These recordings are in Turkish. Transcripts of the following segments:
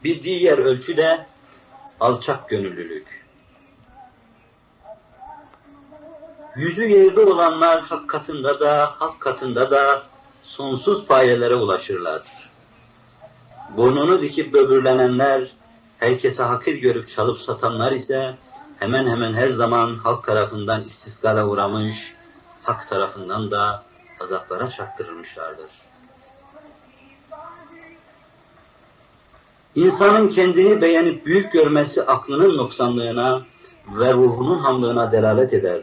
Bir diğer ölçü de alçak gönüllülük. Yüzü yerde olanlar hak katında da sonsuz payelere ulaşırlar. Burnunu dikip böbürlenenler, herkese hakir görüp çalıp satanlar ise hemen hemen her zaman halk tarafından istisgala uğramış, hak tarafından da azaplara çarptırılmışlardır. İnsanın kendini beğenip büyük görmesi aklının noksanlığına ve ruhunun hamlığına delalet eder.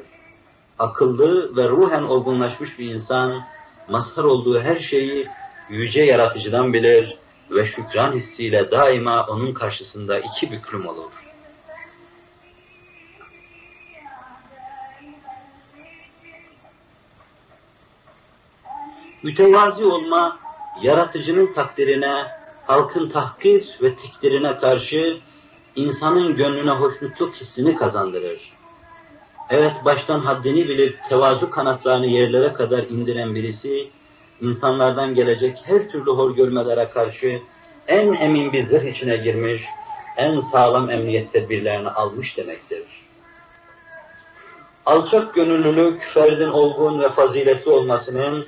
Akıllı ve ruhen olgunlaşmış bir insan, mazhar olduğu her şeyi yüce yaratıcıdan bilir ve şükran hissiyle daima onun karşısında iki büklüm olur. Mütevazi olma, yaratıcının takdirine, halkın tahkir ve tikdirine karşı insanın gönlüne hoşnutluk hissini kazandırır. Evet, baştan haddini bilip tevazu kanatlarını yerlere kadar indiren birisi, insanlardan gelecek her türlü hor görmelere karşı en emin bir zırh içine girmiş, en sağlam emniyet tedbirlerini almış demektir. Alçak gönüllülük, ferdin olgun ve faziletli olmasının,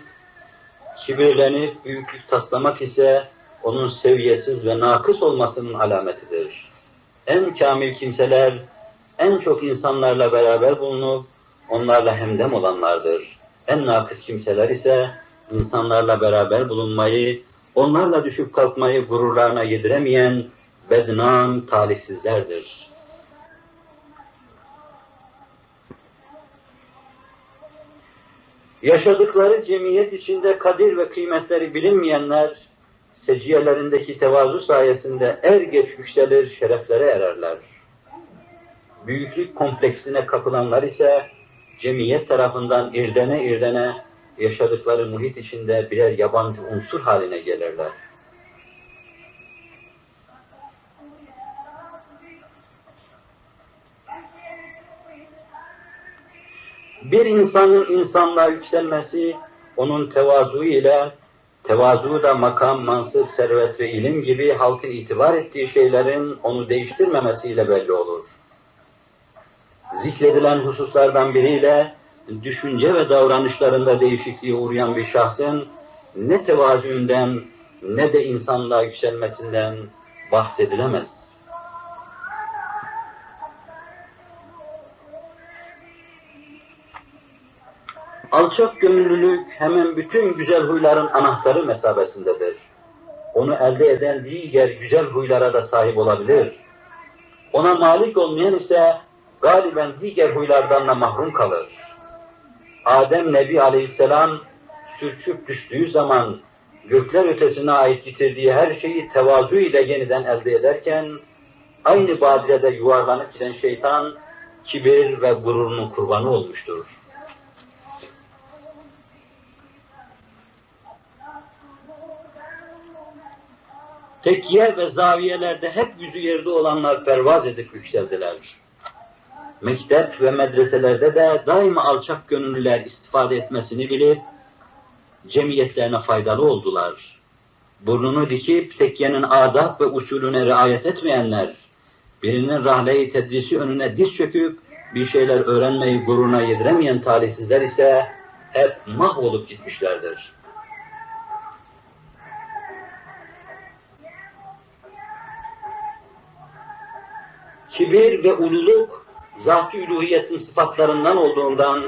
kibirlenip büyüklük taslamak ise onun seviyesiz ve nakıs olmasının alametidir. En kamil kimseler, en çok insanlarla beraber bulunup onlarla hemdem olanlardır. En nakıs kimseler ise insanlarla beraber bulunmayı, onlarla düşüp kalkmayı gururlarına yediremeyen bednam talihsizlerdir. Yaşadıkları cemiyet içinde kadir ve kıymetleri bilinmeyenler, seciyelerindeki tevazu sayesinde er geç yükselir, şereflere ererler. Büyüklük kompleksine kapılanlar ise cemiyet tarafından irdene yaşadıkları muhit içinde birer yabancı unsur haline gelirler. Bir insanın insanlığa yükselmesi, onun tevazu ile, tevazu da makam, mansıp, servet ve ilim gibi halkın itibar ettiği şeylerin onu değiştirmemesiyle belli olur. Zikredilen hususlardan biriyle, düşünce ve davranışlarında değişikliğe uğrayan bir şahsın ne tevazuundan ne de insanlığa yükselmesinden bahsedilemez. Alçak gönüllülük hemen bütün güzel huyların anahtarı mesabesindedir. Onu elde eden diğer güzel huylara da sahip olabilir. Ona malik olmayan ise galiben diğer huylardan da mahrum kalır. Adem Nebi Aleyhisselam sürçüp düştüğü zaman gökler ötesine ait yitirdiği her şeyi tevazu ile yeniden elde ederken aynı badirede yuvarlanıp giden şeytan kibir ve gururunun kurbanı olmuştur. Tekkiye ve zaviyelerde hep yüzü yerde olanlar pervaz edip yükseldiler. Mektep ve medreselerde de daima alçak gönüllüler istifade etmesini bilip cemiyetlerine faydalı oldular. Burnunu dikip tekkiyenin adab ve usulüne riayet etmeyenler, birinin rahle-i tedrisi önüne diz çöküp bir şeyler öğrenmeyi gururuna yediremeyen talihsizler ise hep mahvolup gitmişlerdir. Kibir ve ululuk, zat-ı üluhiyetin sıfatlarından olduğundan,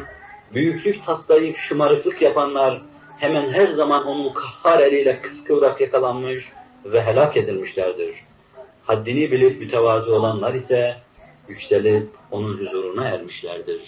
büyüklük taslayıp şımarıklık yapanlar, hemen her zaman onun kahhar eliyle kıskıvrak yakalanmış ve helak edilmişlerdir. Haddini bilip mütevazı olanlar ise, yükselip onun huzuruna ermişlerdir.